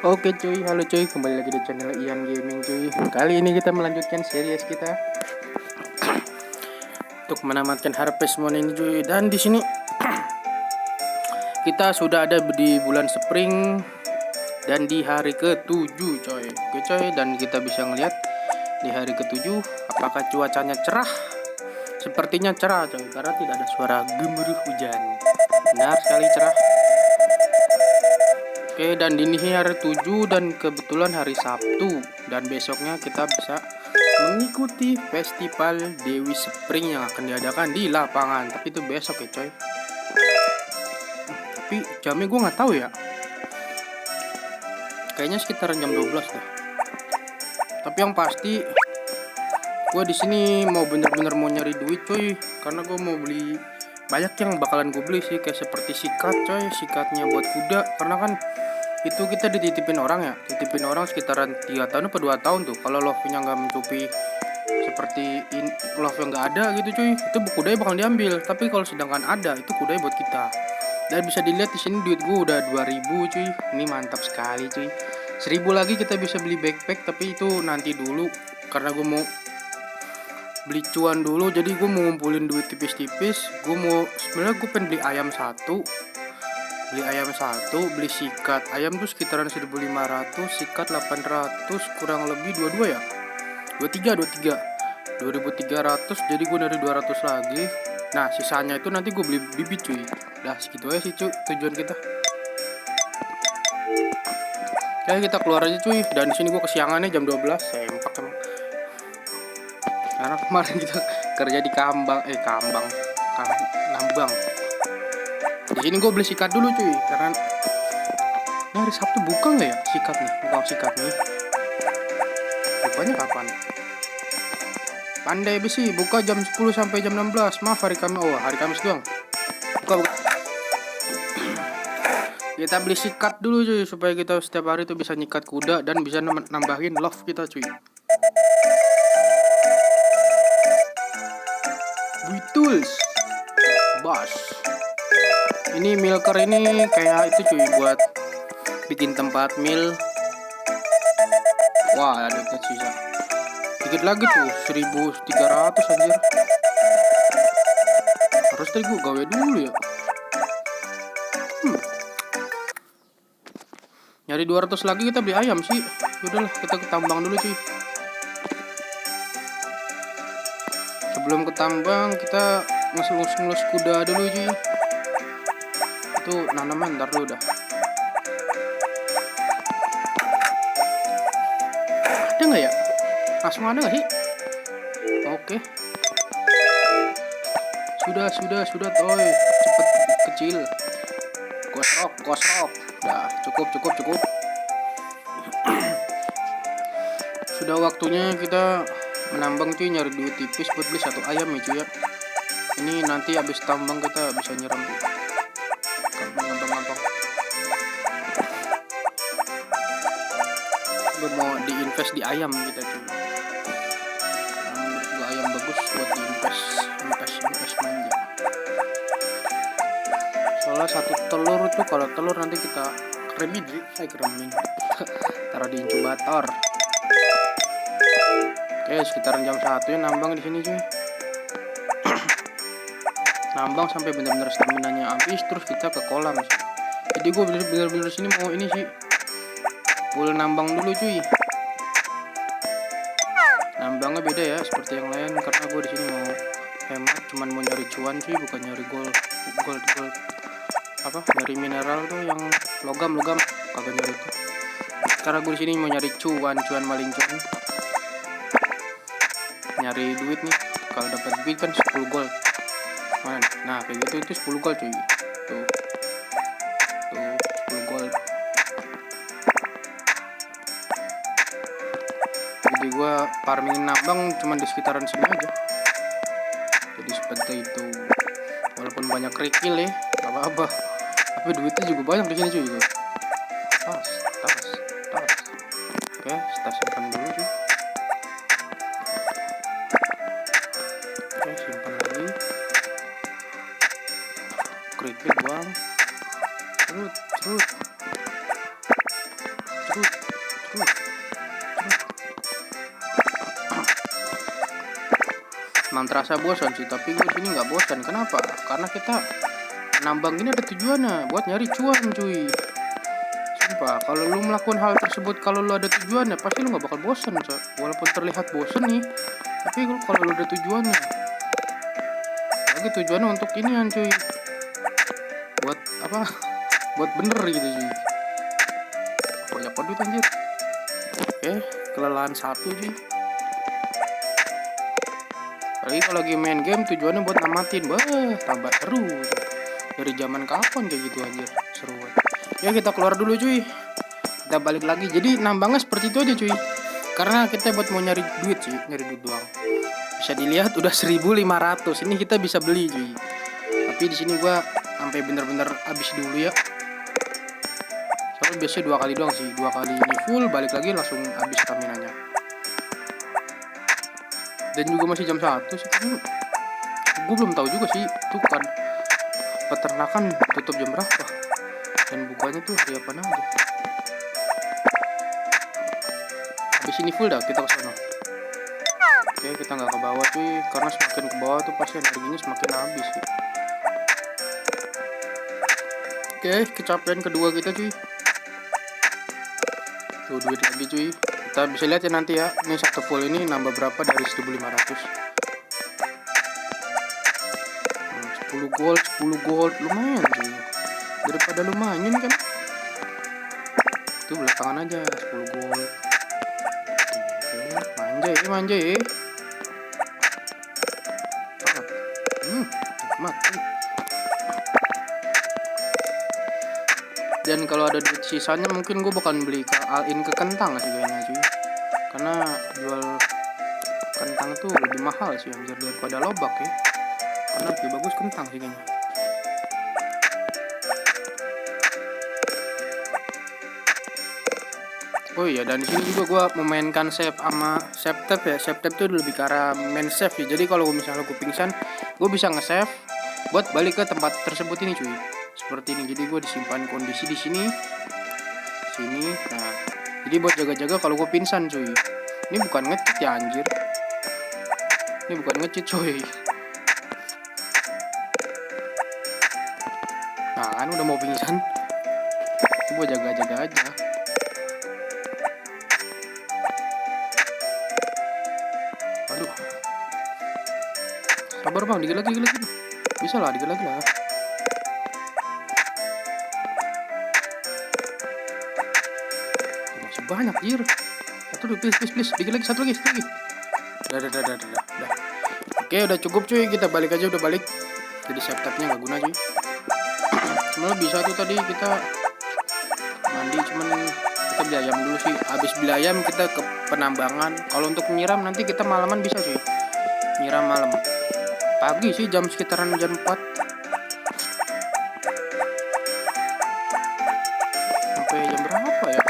Oke cuy, halo cuy, kembali lagi di channel Ian Gaming cuy. Kali ini kita melanjutkan series kita untuk menamatkan Harvest Moon ini cuy. Dan di sini kita sudah ada di bulan Spring dan di hari ke-7 coy. Oke coy, dan kita bisa ngelihat di hari ke-7 apakah cuacanya cerah. Sepertinya cerah coy, karena tidak ada suara gemuruh hujan. Benar sekali cerah. Oke, dan ini hari 7 dan kebetulan hari Sabtu, dan besoknya kita bisa mengikuti festival Dewi Spring yang akan diadakan di lapangan. Tapi itu besok ya coy. Tapi jamnya gue nggak tahu ya. Kayaknya sekitar jam 12 dah. Tapi yang pasti gue di sini mau bener-bener mau nyari duit coy, karena gue mau beli banyak yang bakalan gue beli sih, kayak seperti sikat coy, sikatnya buat kuda, karena kan itu kita dititipin orang ya, titipin orang sekitaran 3 tahun atau 2 tahun tuh. Kalau love-nya nggak mencukupi seperti love yang nggak ada gitu cuy, itu kudanya bakal diambil. Tapi kalau sedangkan ada, itu kudanya buat kita. Dan bisa dilihat di sini duit gue udah 2000 cuy, ini mantap sekali cuy. 1000 lagi kita bisa beli backpack, tapi itu nanti dulu karena gue mau beli cuan dulu. Jadi gue mau ngumpulin duit tipis-tipis. Sebenarnya gue pengen beli ayam satu, beli sikat ayam tuh sekitaran 1500, sikat 800, kurang lebih 22 ya, 2300. Jadi gue dari 200 lagi. Nah sisanya itu nanti gue beli bibit cuy. Dah segitu aja sih cuy tujuan kita. Oke, kita keluar aja cuy. Dan di sini gue kesiangannya jam 12. Sempak emang, karena kemarin kita kerja di Nambang. Di sini gue beli sikat dulu cuy, karena ini hari Sabtu buka nggak ya sikat nih? Buka sikat nih. Bukanya kapan? Pandai besi, buka jam 10 sampai jam 16. Maaf hari Kamis. Oh, hari Kamis doang. Buka. Kita beli sikat dulu cuy, supaya kita setiap hari tuh bisa nyikat kuda dan bisa nambahin love kita cuy. Tools bos. Ini milker ini kayak itu cuy, buat bikin tempat mil. Wah, ada sisa dikit lagi tuh, 1300 anjir. Harus tadi gue gawe dulu ya. Nyari 200 lagi kita beli ayam sih. Udahlah, kita ke tambang dulu cuy. Sebelum ke tambang kita ngelus kuda dulu cuy. Itu nanaman ntar dulu dah. Ada nggak ya? Langsung ada nggak sih? Oke. Sudah toy. Cepet kecil. Gosok. Dah, cukup. Sudah waktunya kita menambang cuy, nyari duit tipis buat beli satu ayam ya cuy ya. Ini nanti habis tambang kita bisa nyiram tuh. Gampang. Gue mau diinvest di ayam kita cuy. Menurut gue ayam bagus buat diinvest manja. Soalnya satu telur tuh, kalau telur nanti kita keremin taruh di inkubator. Oke, sekitaran jam 1 ya nambang di sini cuy. Nambang sampai benar-benar stamina-nya habis, terus kita ke kolam sih. Jadi gue bener-bener sini mau ini sih, boleh nambang dulu cuy. Nambangnya beda ya seperti yang lain, karena gue di sini mau hemat, cuman mau nyari cuan cuy, bukan nyari gold. Nyari mineral tuh yang logam kagak nyari itu. Karena gue di sini mau nyari cuan maling cuan. Nyari duit nih, kalau dapat duit kan 10 gold. Mana? Nah kayak gitu, itu 10 gold cuy. Tuh 10 gold. Jadi gua farming nambang cuma di sekitaran sini aja. Jadi seperti itu. Walaupun banyak kerikil ya, gak apa-apa. Tapi duitnya juga banyak di sini cuy. Tas. Oke, kita simpan dulu cuy. Oke, simpan lagi. Kerikil buang. Cerut. memang terasa bosan sih, tapi gue sini nggak bosan. Kenapa? Karena kita nambang ini ada tujuannya buat nyari cuan cuy. Sumpah, kalau lu melakukan hal tersebut, kalau lu ada tujuannya, pasti lu nggak bakal bosan coy. Walaupun terlihat bosan nih, tapi kalau lu ada tujuannya, lagi tujuannya untuk inian cuy, buat apa? Buat bener gitu cuy. Banyak duit anjir. Oke, kelelahan satu cuy. Apalagi kalau lagi main game tujuannya buat namatin, tambah seru. Dari zaman kapan kayak gitu anjir, seru banget. Ya kita keluar dulu cuy, kita balik lagi. Jadi nambangnya seperti itu aja cuy, karena kita buat mau nyari duit sih, nyari duit doang. Bisa dilihat udah 1.500, ini kita bisa beli cuy. Tapi di sini gua sampai bener-bener habis dulu ya. Soalnya biasanya 2 kali doang sih, 2 kali ini full, balik lagi langsung habis staminanya. Dan juga masih jam 1 sih, gue belum tahu juga sih tuh kan peternakan tutup jam berapa dan bukanya tuh hari apa aja. Habis ini full dah kita ke sana. Oke, kita nggak ke bawah cuy, karena semakin ke bawah tuh pasti energinya semakin habis sih. Oke, kecapean kedua kita cuy. Tuh duit lagi cuy. Kita bisa lihat ya nanti ya, ini satu full ini nambah berapa dari 1.500. 10 gold lumayan cuy, daripada lumayan kan. Itu belakangan aja 10 gold. Oke, manja ya. Mati. Dan kalau ada duit sisanya mungkin gue bakal beli all-in ke kentang sih kayaknya cuy, karena jual kentang tuh lebih mahal sih anjir daripada lobak ya, karena lebih bagus kentang sih kayaknya. Oh iya, dan di sini juga gue memainkan save sama save tab ya. Save tab itu lebih ke arah main save ya. Jadi kalau misalnya gue pingsan, gue bisa nge-save buat balik ke tempat tersebut ini cuy. Seperti ini. Jadi gue disimpan kondisi di sini. Nah, jadi buat jaga-jaga kalau gue pingsan cuy. Ini bukan nge-cheat ya anjir. Ini bukan nge-cheat cuy. Nah kan udah mau pingsan. Ini gue jaga-jaga aja. Aduh. Sabar bang, dikit lagi. Bisa lah, dikit lagi lah. Masih banyak jir. Please. Dikit lagi, satu lagi. Udah. Oke, udah cukup cuy. Kita balik aja, udah balik. Jadi save tab-nya nggak guna cuy. Sebenarnya bisa tuh tadi kita mandi, cuman kita beli ayam dulu sih. Habis beli ayam kita ke penambangan. Kalau untuk nyiram nanti kita malaman bisa cuy. Nyiram malam. Pagi sih, jam sekitaran jam 4 sampai jam berapa ya?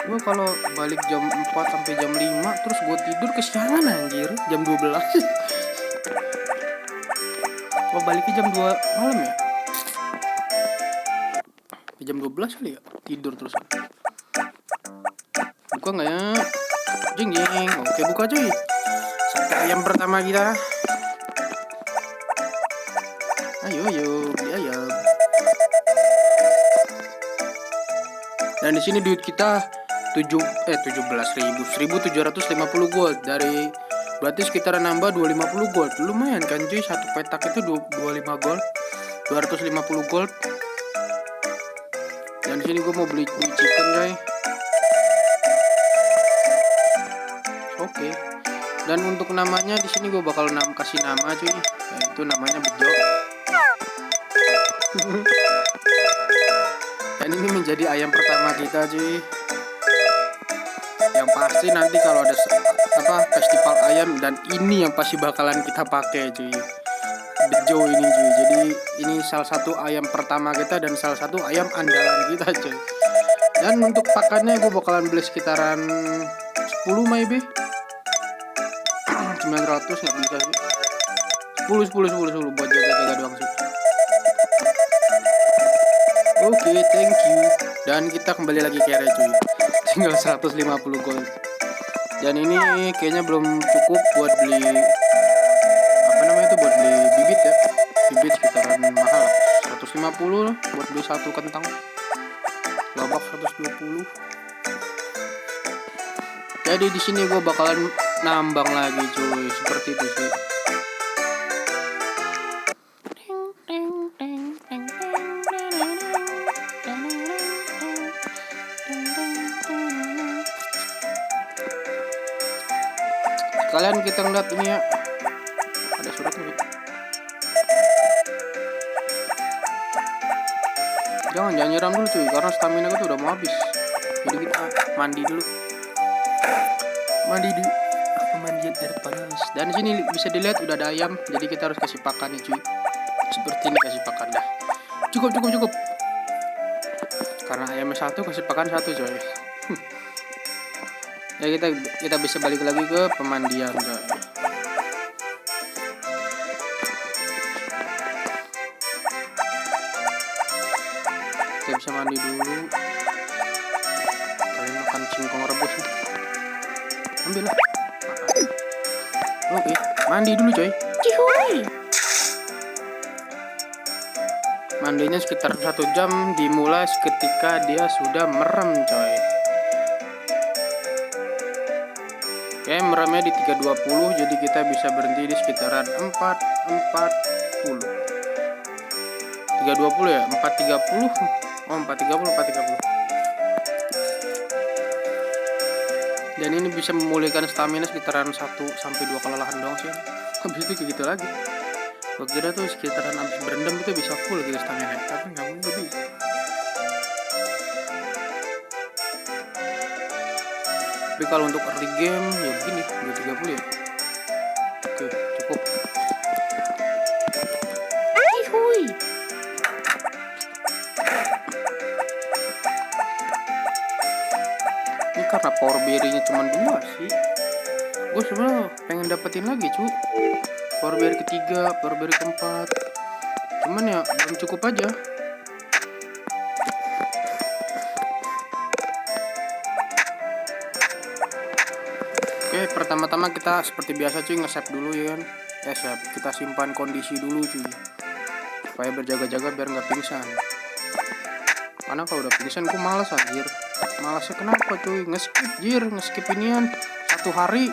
Gue kalau balik jam 4 sampai jam 5 terus gue tidur kesiangan anjir jam 12. Oh baliknya jam 2 malam ya? Jam 12 kali ya? Tidur terus. Buka nggak ya? Jeng. Oke, buka cuy. Sate ayam pertama kita. Ayo beli ayam. Dan di sini duit kita 17.750 gold dari, berarti sekitaran nambah 250 gold. Lumayan kan cuy, satu petak itu 25 gold, 250 gold. Dan di sini gue mau beli chicken guys. Oke. Dan untuk namanya di sini gue bakal kasih nama cuy. Yaitu namanya Bejo. Dan ini menjadi ayam pertama kita cuy. Yang pasti nanti kalau ada festival ayam, dan ini yang pasti bakalan kita pakai cuy. Bejo ini cuy. Jadi ini salah satu ayam pertama kita dan salah satu ayam andalan kita cuy. Dan untuk pakannya gue bakalan beli sekitaran 10 maybe 900 nggak bisa sih. 10 buat jaga-jaga doang sih. Oke, thank you. Dan kita kembali lagi ke area cuy. Tinggal 150 gold. Dan ini kayaknya belum cukup buat beli apa namanya itu, buat beli bibit ya. Bibit sekitaran mahal lah, 150 lah buat beli satu kentang. Lobak 120. Jadi di sini gue bakalan nambang lagi cuy, seperti itu sih. Kalian kita ngeliat ini ya, ada surat nih. Jangan nyiram dulu cuy, karena stamina gue tuh udah mau habis. Jadi kita mandi dulu. Mandi di pemandian air panas. Dan di sini bisa dilihat udah ada ayam, jadi kita harus kasih pakan nih cuy. Seperti ini kasih pakan dah. Cukup. Karena ayamnya satu, kasih pakan satu coy. Ya kita bisa balik lagi ke pemandian coy. Kita bisa mandi dulu. Kalian makan singkong rebus nih. Ambil lah. Oke, mandi dulu coy. Cihuy. Mandinya sekitar 1 jam, dimulai ketika dia sudah merem coy. Oke, meremnya di 320, jadi kita bisa berhenti di sekitaran 440. 320 ya, 430. Oh, 430. Dan ini bisa memulihkan stamina sekitaran 1 sampai 2 kelelahan doang sih. Habis itu kayak gitu lagi. Gua kira tuh sekitaran habis berendam itu bisa full gitu stamina, tapi nggak mungkin bisa. Tapi kalau untuk early game ya begini, 230 ya. Oke, cukup. Hui. Ini karena power berry-nya cuma 2 sih. Gue sebenarnya pengen dapetin lagi cu, power berry ketiga, power berry keempat. Cuman ya belum cukup aja. Oke, pertama-tama kita seperti biasa cuy, nge-save dulu ya kan. Save, kita simpan kondisi dulu cuy, supaya berjaga-jaga biar nggak pingsan. Karena kalau udah pingsan gue malas anjir. Malasnya kenapa cuy? Nge-skip inian 1 hari.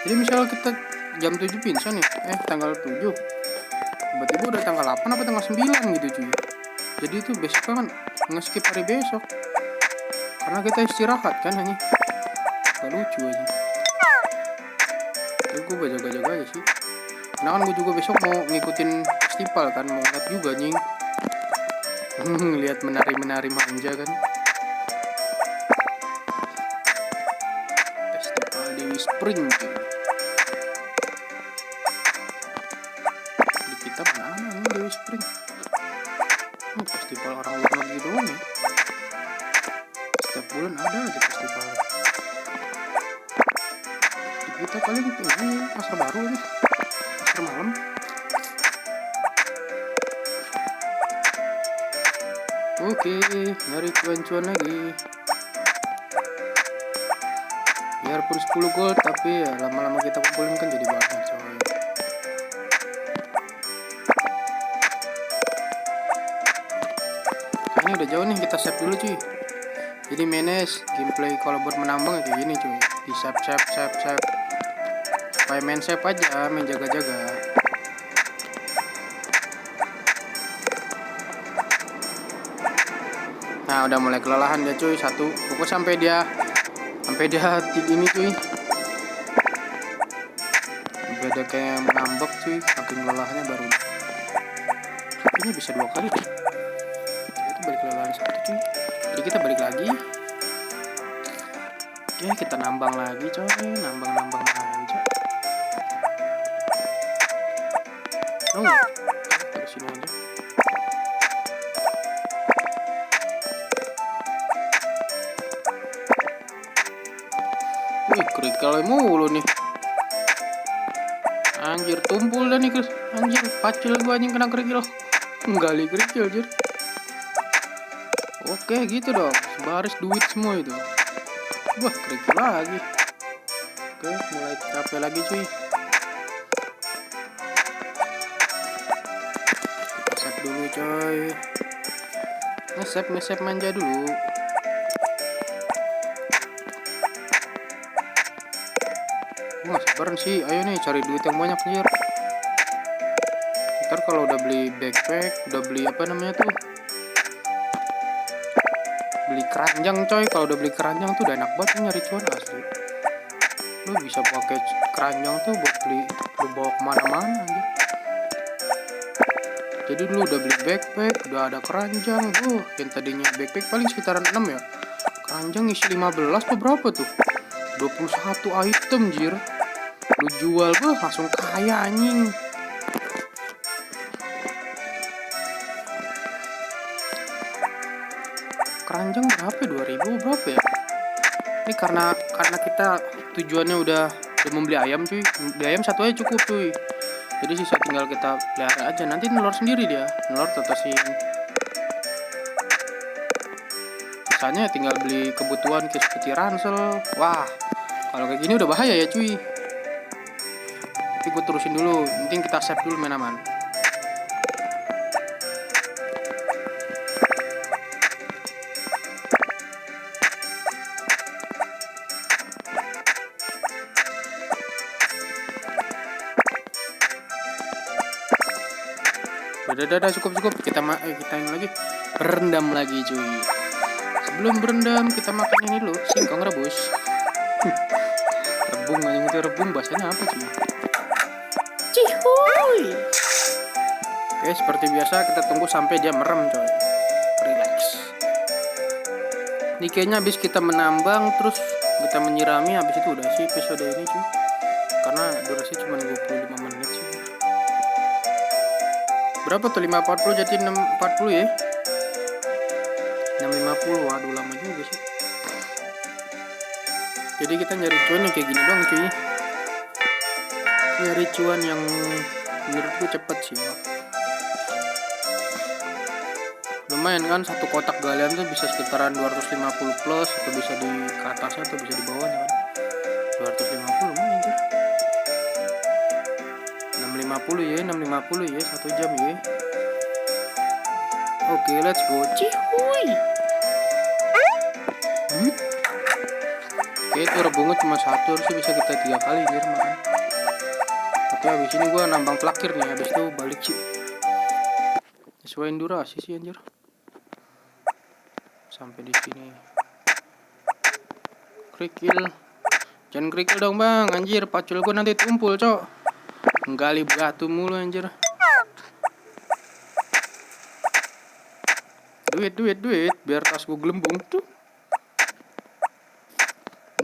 Jadi misalnya kita jam 7 pingsan nih, tanggal 7 tiba-tiba udah tanggal 8 apa tanggal 9 gitu cuy. Jadi itu besok kan nge-skip hari besok, karena kita istirahat kan hanya. Gak lucu aja. Jadi gue berjaga-jaga aja sih. Karena kan gue juga besok mau ngikutin festival kan, mau lihat juga nying. Lihat menari-menari manja kan. Festival Dewi Spring cuy. Di kita mana nih Dewi Spring? Festival orang luar negeri doang ya. Setiap bulan ada aja festival. Di kita paling ini pasar baru nih, pasar malam. Oke, nyari cuan-cuan lagi. Biarpun 10 gold, tapi ya lama-lama kita kumpulin kan jadi banyak coy. Ini udah jauh nih, kita save dulu cuy. Jadi manage gameplay kalau buat menambang kayak gini cuy. Di save. Supaya main save aja, main jaga-jaga. Nah udah mulai kelelahan dia cuy, satu. Pokoknya sampai dia ini cuy. Sampai ada kayak ngambek cuy, saking kelelahannya baru. Ini bisa 2 kali. Itu balik kelelahan 1 cuy. Jadi kita balik lagi. Oke, kita nambang lagi coy, nambang manja. Terus sini aja. Wih, kerikil mulu nih. Anjir, tumpul dah nih, anjir, pacul gua anjing kena kerikil. Gali kerikil anjir. Oke, gitu dong. Baris duit semua itu. Wah, kerikil lagi. Oke, mulai capek lagi cuy. Kita save dulu coy. Nge-save manja dulu. Nggak sabaran sih, ayo nih cari duit yang banyak anjir. Ntar kalau udah beli backpack, udah beli apa namanya tuh, beli keranjang coy. Kalau udah beli keranjang tuh udah enak banget nyari cuan asli. Lu bisa pakai keranjang tuh buat beli, lu bawa kemana-mana anjir. Jadi dulu udah beli backpack, udah ada keranjang. Yang tadinya backpack paling sekitaran 6 ya, keranjang isi 15 tuh berapa tuh, 21 item jir. Lu jual langsung kaya anjing. Keranjang berapa? 2000 berapa ya? Ini karena kita tujuannya udah membeli ayam cuy. Beli ayam satu aja cukup cuy. Jadi sisa tinggal kita pelihara aja. Nanti nelor sendiri dia. Nelor tetesin. Sisanya tinggal beli kebutuhan kayak seperti ransel. Wah, kalau kayak gini udah bahaya ya cuy. Tapi gue terusin dulu. Penting kita save dulu main aman. Udah cukup kita ini lagi berendam lagi cuy. Sebelum berendam kita makan ini dulu, singkong rebus. Rebung anjing, itu rebung bahasanya apa cuy? Cihuy. Oke, seperti biasa kita tunggu sampai dia merem coy. Relax. Ini kayaknya habis kita menambang terus kita menyirami, habis itu udah sih episode ini cuy. Karena durasi cuma 25 menit sih. Berapa tuh 540 jadi 640 ya? 650, waduh lama juga sih. Jadi kita nyari cuan yang kayak gini doang cuy. Nyari cuan yang menurutku cepet sih. Lumayan kan, satu kotak galian tuh bisa sekitaran 250 plus, atau bisa di atasnya atau bisa di bawahnya kan. 250 lumayan sih. 650 ya 1 jam ya. Oke, let's go. Cihuy. Oke, itu rebungnya cuma satu, harusnya bisa kita 3 kali anjir makan. Tapi habis ini gua nambang plakir nih, habis itu balik sih. Sesuaiin durasi sih anjir. Sampai di sini. Krikil. Jangan krikil dong bang, anjir pacul gua nanti tumpul cok. Nggali batu mulu anjir. Duit biar tas gue gelembung tuh.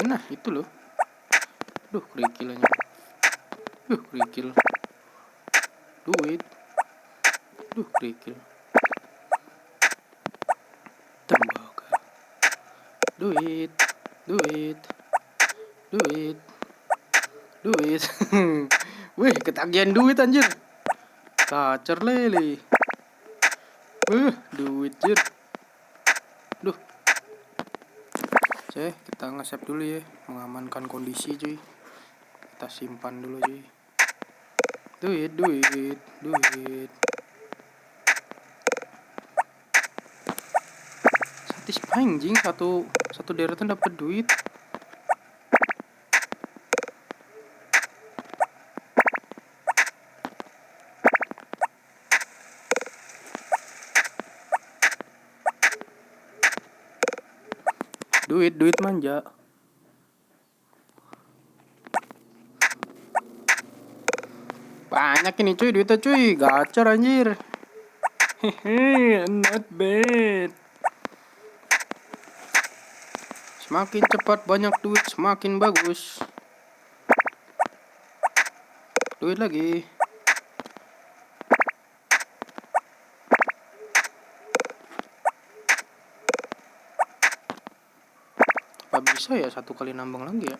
Nah itu loh. Duh kerikil aja. Kerikil. Duit. Kerikil. Tembaga. Duit. Wih, ketagihan duit anjir. Kacer lele. Duit jir. Kita nge-save dulu ya, mengamankan kondisi cuy. Kita simpan dulu cuy. Duit. Satisfying jing, satu deretan dapat duit. Duit manja. Banyak ini cuy, duitnya cuy, gacor anjir. Hehe, not bad. Semakin cepat banyak duit, semakin bagus. Duit lagi. Apa bisa ya 1 kali nambang lagi ya?